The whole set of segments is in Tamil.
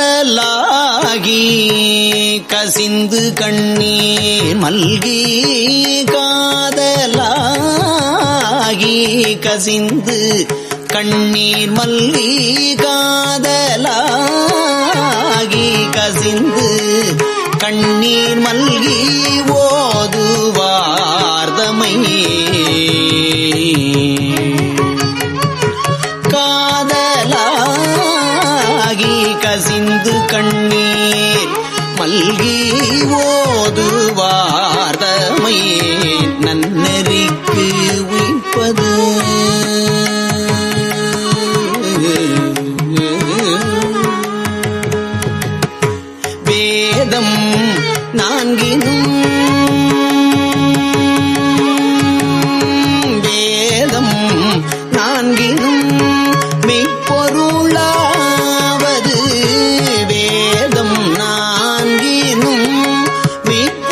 காதலாகி கசிந்து கண்ணீர் மல்கி காதலாகி கசிந்து கண்ணீர் மல்கி காதலாகி கசிந்து கண்ணீர் மல்கி ஓதுவார்தமை காதலாகி கசிந்து கண்ணீர் மல்கி ஓதுவார்தமை நன்னெறிக்கு உய்ப்பது வேதம் நான்கினும் வேதம் நான்கினும் மெய்ப்பொருளாவது வேதம் நான்கினும் மெய்ப்பொருளாவது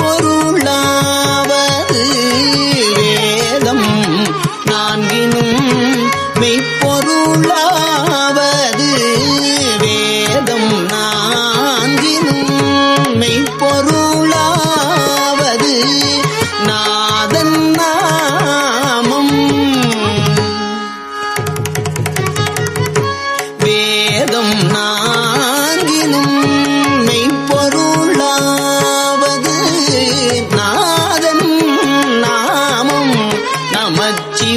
வேதம் நான்கினும் மெய்ப்பொருளாவது வேதம் நான்கினும் மெய்ப்பொருளாவது நாதன் நாமம் வேதம் நான்கினும் மெய்ப்பொருளாவது நாதன் நாமம் நமச்சிவாயவே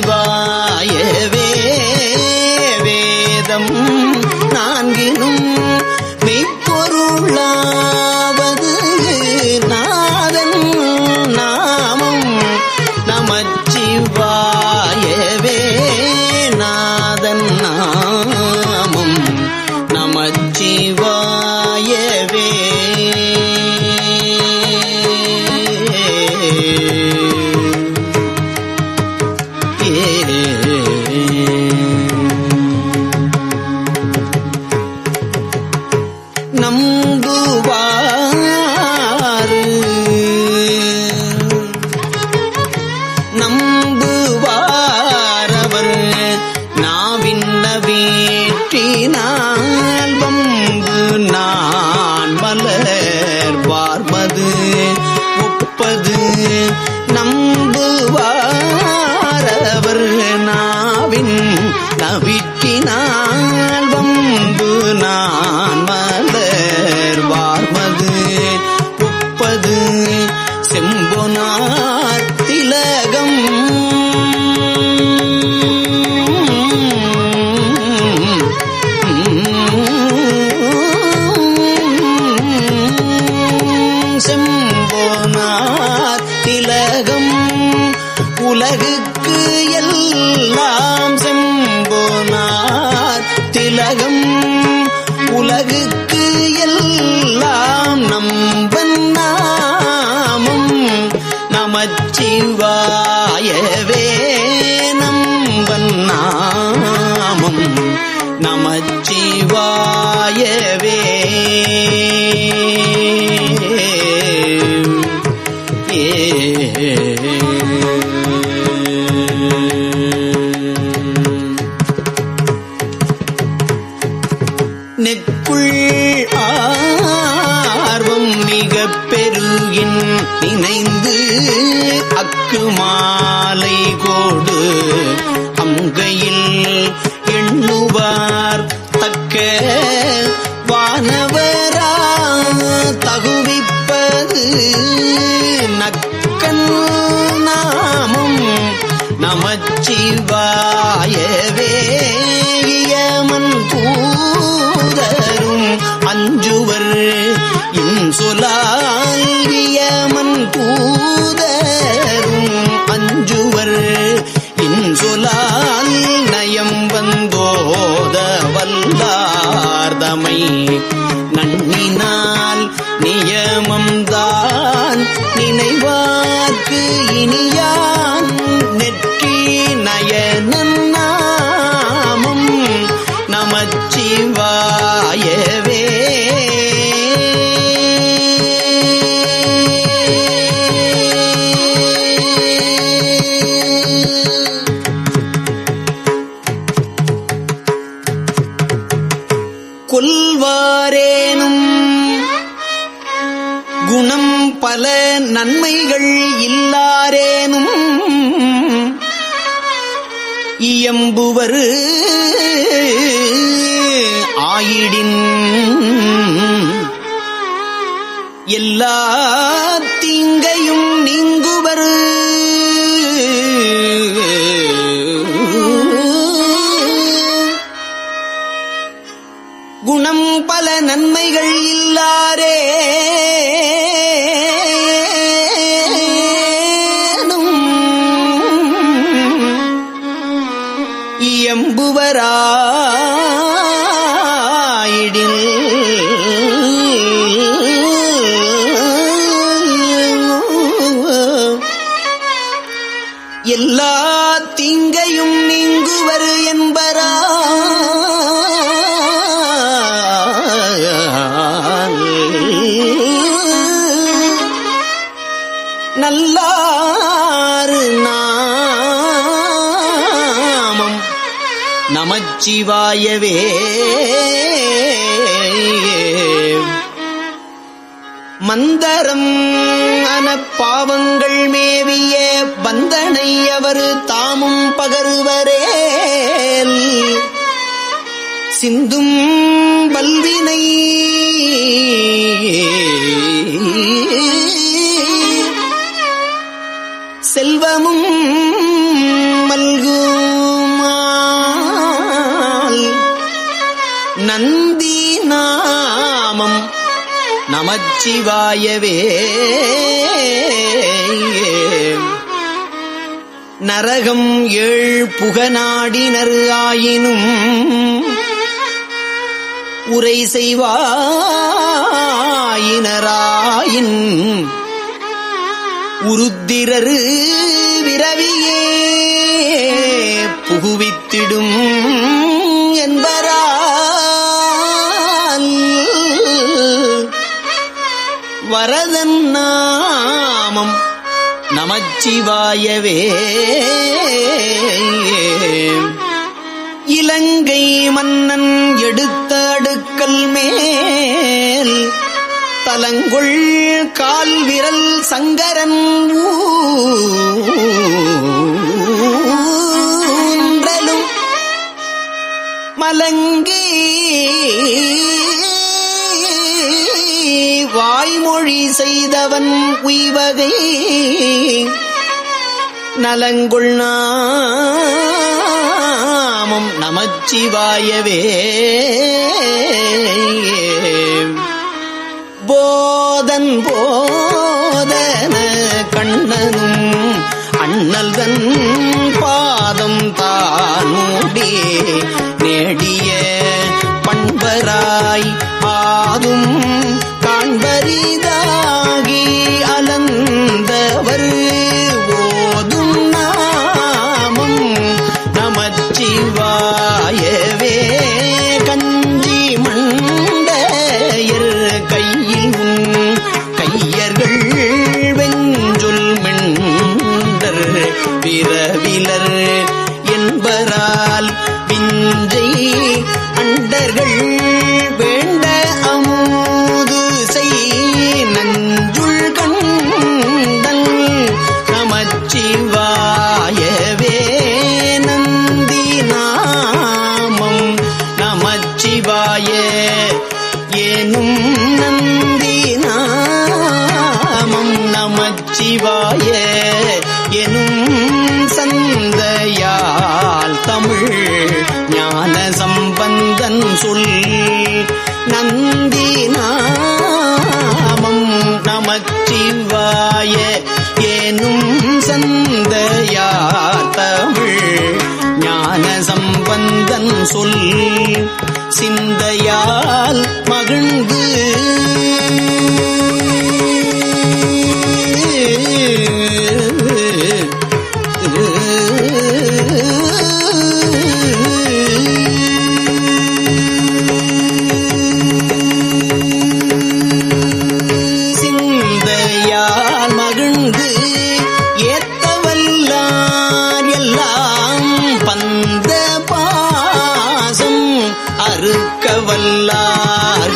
வேதம் நான்கினும் மெய்ப்பொருளாவது நாதன் நாமம் நமச்சிவாயவே நாதன் நாமம் நமச்சிவாயவே நம்புவாரு நம்புவாரவர் நாவின்ன வேற்றினால் வம்பு நான் மலர் பார்மது ஒப்பது நம்புவாரவர் நாவின் நவிற்றினால் வம்பு நான் மலர் வார்மது ஒப்பது செம்பொனார் திலகம் செம்பொனார் திலகம் உலகுக்கு எல்லாம் செம்பொனார் திலகம் உலகுக்கு எல்லாம் நம்பன் நாமம் நமச்சிவாயவே நம்பன் நாமம் நமச்சிவாயவே நெக்குள் ஆர்வம் மிக பெருகின் நினைந்து அக்கு மாலை கோடு அங்கையில் எண்ணுவார் தக்க வானவரா தகுவிப்பது நக்கன் நாமம் நமச்சிவாயவே யமன் தூதரும் அஞ்சுவர் இன்சொலால் யமன் தூதரும் அஞ்சுவர் இன்சொலால் நயம் வந்தோத வல்லார்தமை நன்னினால் நியமம்தான் நினைவார்க்கு இனியான் நெற்றி நயனன் நாமம் நமச்சிவாயவே கொல்வா செய்வாரேனும் குணம் பல நன்மைகள் இல்லாரேனும் இயம்புவர் ஆயிடின் எல்லா தீங்கையும் நீங்குவர் குணம் பல நன்மைகள் இல்லாரே இயம்புவராயிடில் எல்லா தீங்கையும் நீங்குவர் என்பரா நல்லாறு நாமம் நமச்சிவாயவே மந்தரம் அனப்பாவங்கள் மேவிய பந்தனை அவர் தாமும் பகருவரேல் சிந்தும் வல்வினை செல்வமும் மல்குமால் நந்தி நாமம் நமச்சிவாயவே நரகம் ஏழ் புகநாடினர் ஆயினும் உரை செய்வாயினராயின் உருத்திரரு விரவியே புகுவித்திடும் என்பரால் வரதன் நாமம் நமச்சிவாயவே இலங்கை மன்னன் எடுத்த அடுக்கல் மேல் தலங்கொள் கால் விரல் சங்கரன் ஊன்றலும் மலங்கி வாய்மொழி செய்தவன் உய்வகை நலங்கொள் நாமம் நமச்சிவாயவே போதன் போதன கண்ணனும் அண்ணல்தன் பாதம் தானூடி நேடிய பண்பராய் ஆதும் காண்பரிதாகி அலந்தவர் ஓதும் நாமம் நமச்சிவாயவே கஞ்சி மண்டையர் கையில் கையர்கள் வெஞ்சொல் மெண்டர் பிறவிலர் என்பரால் பிஞ்சை அண்டர்கள் வேண்ட அமுது செய் நஞ்சுள் கண்டல் நமச்சிவாயவே நந்தி நாமம் நமச்சிவாய ஏனும் நந்தி நாமம் நமச்சிவாய எனும் சந்தையால் தமிழ் ஞான சம்பந்தன் சொல் நந்தி நாமம் நமச்சிவாய ஏனும் சந்தையால் தமிழ் ஞான சம்பந்தன் சொல் சிந்தையால் மகிழ்ந்து சிந்தையால் மகிழ்ந்து ஏத்தவல்லார் எல்லாம் பந்த பாசம் அறுக்கவல்லார்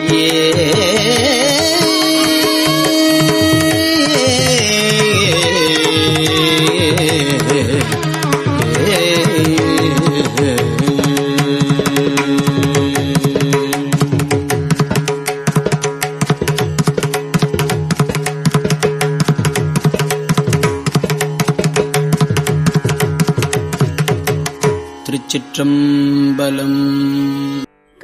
திருச்சிற்றம்பலம்.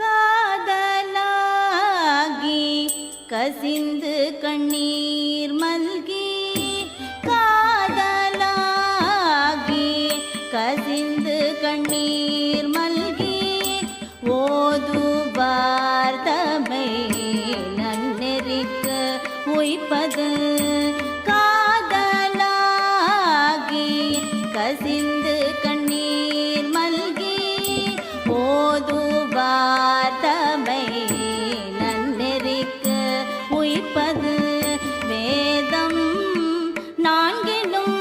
காதலாகி கசிந்து கண்ணீர் மல்கி, காதலாகி கசிந்து கண்ணீர் மல்கி, ஓதுவார் தமை நன்னெறிக்கு உய்ப்பது. காதலாகி கசிந்து கண்ணீர் மல்கி, ஓதுவார் தமை நன்னெறிக்கு உய்ப்பது. வேதம் நான்கினும்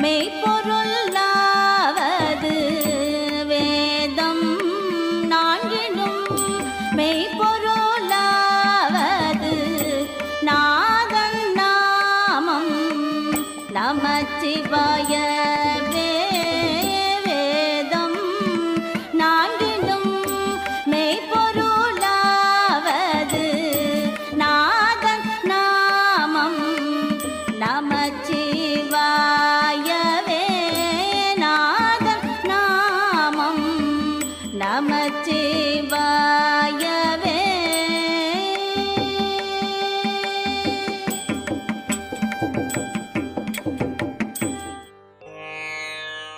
மெய்ப்பொருளாவது, வேதம் நான்கினும் மெய்ப்பொருளாவது. நாதன் நாமம் நமச்சிவாயவே. வேதம் நான்கினும் மெய்ப்பொருளாவது. நாதன் நாமம் நமச்சிவாயவே. நாதன் நாமம் நமச்சிவாயவே.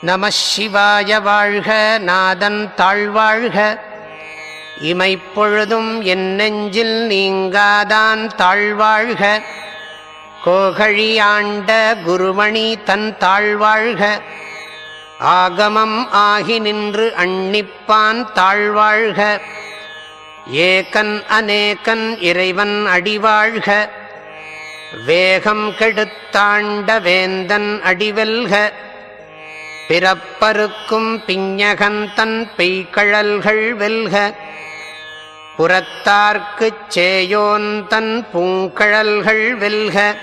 நமः சிவாய வாழ்க. நாதன் தாழ்வாழ்க. இமைப்பொழுதும் என் நெஞ்சில் நீங்காதான் தாழ்வாழ்க. கோகழி ஆண்ட குருமணி தன் தாழ்வாழ்க. ஆகமம் ஆகி நின்று அன்னிப்பான் தாழ்வாழ்க. ஏகன் அநேகன் இறைவன் அடிவாழ்க. வேகம் கெடுத்தாண்ட வேந்தன் அடிவெல்க. பிறப்பருக்கும் பிஞகந்தன் பெய்கழல்கள் வெல்க. புறத்தார்க்குச் சேயோன் தன் பூங்கழல்கள் வெல்க.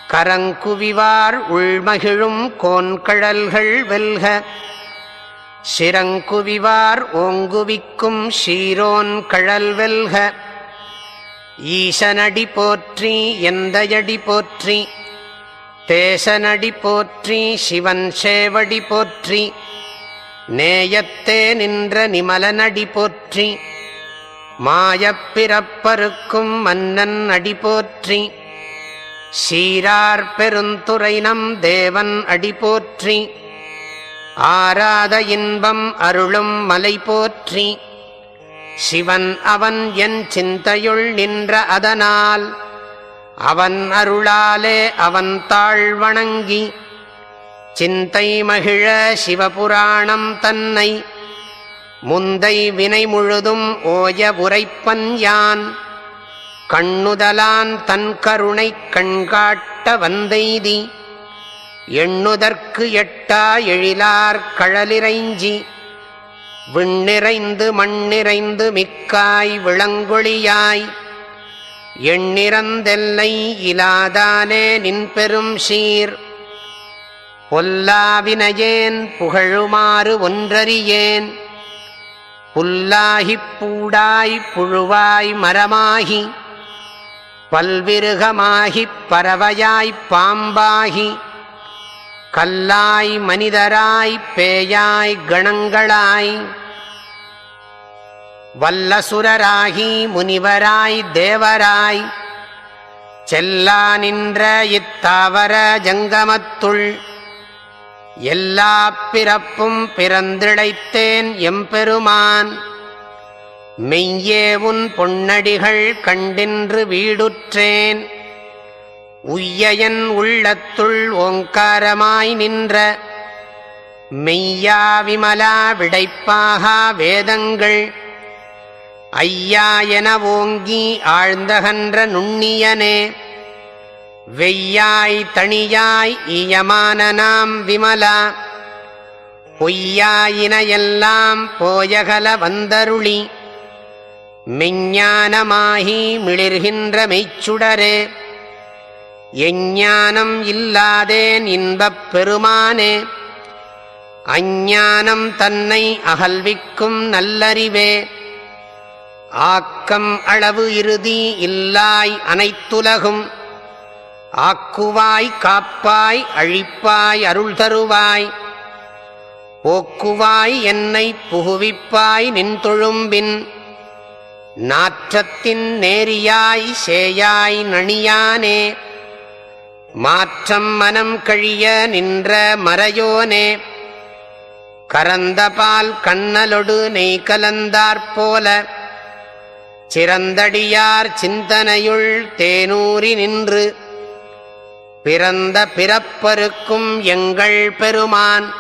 கரங்குவிவார் உள்மகிழும் கோன்கழல்கள் வெல்க. சிரங்குவிவார் ஓங்குவிக்கும் சீரோன் கழல் வெல்க. ஈசனடி போற்றி எந்தையடி போற்றி, தேசனடி போற்றி சிவன் சேவடி போற்றி. நேயத்தே நின்ற நிமலனடி போற்றி. மாயப்பிறப்பருக்கும் மன்னன் அடி போற்றி. சீரார் பெருந்துறை நம் தேவன் அடி போற்றி. ஆராத இன்பம் அருளும் மலை போற்றி. சிவன் அவன் என் சிந்தையுள் நின்ற அதனால், அவன் அருளாலே அவன் தாழ் வணங்கி, சிந்தை மகிழ சிவபுராணம் தன்னை முந்தை வினை முழுதும் ஓய உரைப்பன் யான். கண்ணுதலான் தன் கருணை கண்காட்ட வந்தெய்தி, எண்ணுதற்கு எட்டா எழிலார் கழலிறைஞ்சி, விண்ணிறைந்து மண்ணிறைந்து மிக்காய் விளங்கொழியாய், எண்ணிறந்தெல்லை இலாதானே நின் பெரும் சீர். பொல்லாவினையேன் புகழுமாறு ஒன்றறியேன். புல்லாகிப் பூடாய் புழுவாய் மரமாகி, பல்விருகமாகிப் பறவையாய்ப் பாம்பாகி, கல்லாய் மனிதராய் பேயாய் கணங்களாய், வல்லசுரராகி முனிவராய் தேவராய், செல்லா நின்ற இத்தாவர ஜங்கமத்துள், எல்லா பிறப்பும் பிறந்திழைத்தேன் எம்பெருமான். மெய்யே உன் பொன்னடிகள் கண்டின்று வீடுற்றேன். உய்யன் உள்ளத்துள் ஓங்காரமாய் நின்ற, மெய்யா விமலா விடைப்பாகா வேதங்கள், ஐயா என ஓங்கி ஆழ்ந்தகன்ற நுண்ணியனே. வெய்யாய் தனியாய் ஈயமான நாம் விமலா, பொய்யாயின எல்லாம் போயகல வந்தருளி, மெஞ்ஞானமாகி மிளிர்கின்ற மெய்ச்சுடரே, எஞ்ஞானம் இல்லாதேன் இன்பப் பெருமானே, அஞ்ஞானம் தன்னை அகல்விக்கும் நல்லறிவே, ஆக்கம் அளவு இறுதி இல்லாய் அனைத்துலகும், ஆக்குவாய் காப்பாய் அழிப்பாய் அருள் தருவாய், போக்குவாய் என்னை புகுவிப்பாய் நின் தொழும்பின், நாற்றத்தின் நேரியாய் சேயாய் நணியானே, மாற்றம் மனம் கழிய நின்ற மறையோனே, கரந்தபால் கண்ணலொடு நெய் கலந்தாற்போல, சிறந்தடியார் சிந்தனையுள் தேனூறி நின்று, பிறந்த பிறப்பருக்கும் எங்கள் பெருமான்,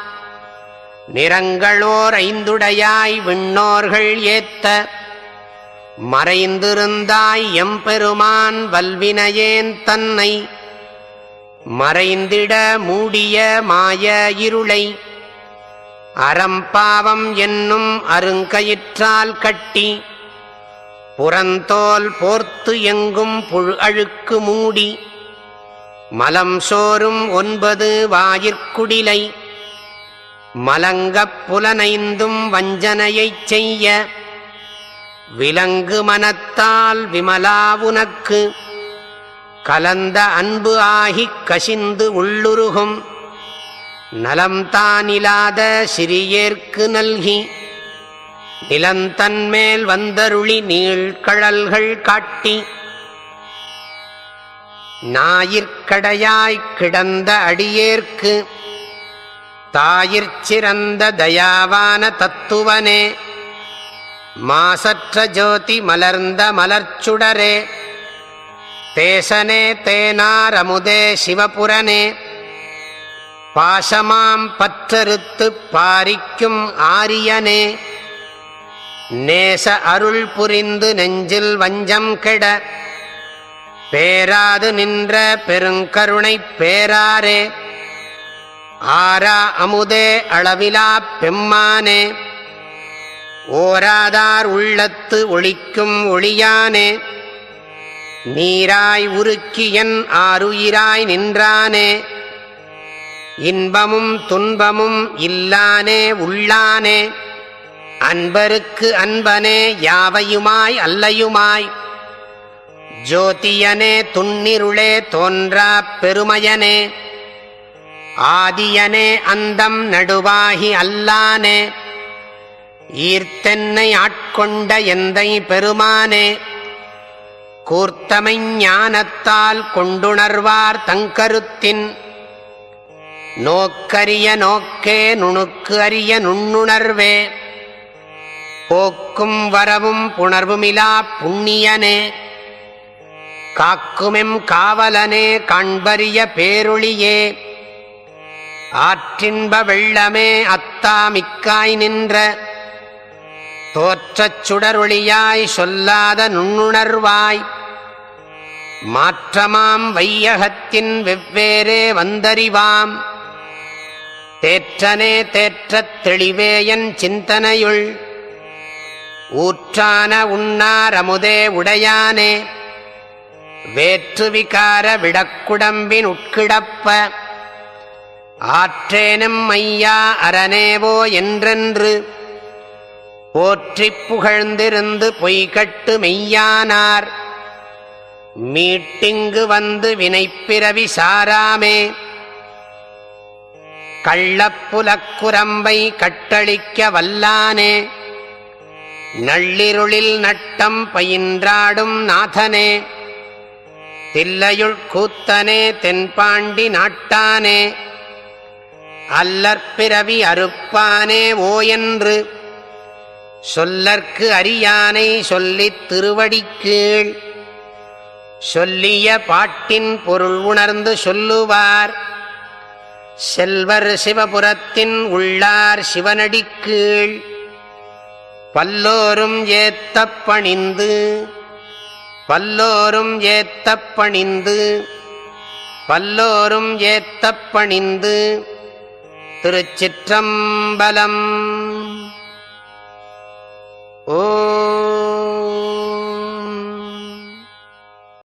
நிறங்களோர் ஐந்துடையாய் விண்ணோர்கள் ஏத்த, மறைந்திருந்தாய் எம்பெருமான் வல்வினையேன் தன்னை, மறைந்திட மூடிய மாய இருளை, அறம்பாவம் என்னும் அருங்கயிற்றால் கட்டி, புறந்தோல் போர்த்து எங்கும் புழு அழுக்கு மூடி, மலம் சோறும் 9 வாயிற்குடிலை, மலங்கப் புலனைந்தும் வஞ்சனையைச் செய்ய, விலங்கு மனத்தால் விமலாவுனக்கு, கலந்த அன்பு ஆகிக் கசிந்து உள்ளுருகும், நலம்தானிலாத சிறியேற்கு நல்கி, நிலந்தன்மேல் வந்தருளி நீழ்கழல்கள் காட்டி, ஞாயிற்கடையாய்க் கிடந்த அடியேற்கு, தாயிற்சிறந்த தயாவான தத்துவனே, மாசற்ற ஜோதி மலர்ந்த மலர்ச்சுடரே, தேசனே தேனார் அமுதே சிவபுரனே, பாசமாம் பற்றறுத்துப் பாரிக்கும் ஆரியனே, நேச அருள் புரிந்து நெஞ்சில் வஞ்சம் கெட, பேராது நின்ற பெருங்கருணைப் பேராரே, ஆரா அமுதே அளவிலாப் பெம்மானே, ஓராதார் உள்ளத்து ஒளிக்கும் ஒளியானே, நீராய் உருக்கியன் ஆருயிராய் நின்றானே, இன்பமும் துன்பமும் இல்லானே உள்ளானே, அன்பருக்கு அன்பனே யாவையுமாய் அல்லையுமாய், ஜோதியனே துன்னிருளே தோன்றாப் பெருமையனே, ஆதியனே அந்தம் நடுவாகி அல்லானே, ஈர்த்தென்னை ஆட்கொண்ட எந்தை பெருமானே, கூர்த்தமை ஞானத்தால் கொண்டுணர்வார் தங்கருத்தின், நோக்கரிய நோக்கே நுணுக்கு அறிய நுண்ணுணர்வே, போக்கும் வரவும் புணர்வுமிலா புண்ணியனே, காக்குமெம் காவலனே காண்பரிய பேரொளியே, ஆற்றின்ப வெள்ளமே அத்தாமிக்காய் நின்ற, தோற்றச் சுடரொளியாய் சொல்லாத நுண்ணுணர்வாய், மாற்றமாம் வையகத்தின் வெவ்வேறே வந்தறிவாம், தேற்றனே தேற்றத் தெளிவேயன் சிந்தனையுள், ஊற்றான உண்ணார் அமுதே உடையானே, வேற்று விகார விடக்குடம்பின் உட்கிடப்ப, ஆற்றேனும் ஐயா அரணேவோ என்றென்று, போற்றிப் புகழ்ந்திருந்து பொய்கட்டு மெய்யானார், மீட்டிங்கு வந்து வினைப்பிறவி சாராமே, கள்ளப்புலக்குரம்பை கட்டளிக்க வல்லானே, நள்ளிருளில் நட்டம் பயின்றாடும் நாதனே, தில்லையுள் கூத்தனே தென்பாண்டி நாட்டானே, அல்லற்பிறவி அறுப்பானே ஓ என்று, சொல்லற்கு அறியானை சொல்லித் திருவடிக்கீழ், சொல்லிய பாட்டின் பொருள் உணர்ந்து சொல்லுவார், செல்வர் சிவபுரத்தின் உள்ளார் சிவனடிக்கீழ், பல்லோரும் ஏத்தப் பணிந்து பல்லோரும் ஏத்தப் பணிந்து பல்லோரும் ஏத்தப் பணிந்து. திருச்சிற்றம்பலம். ஓ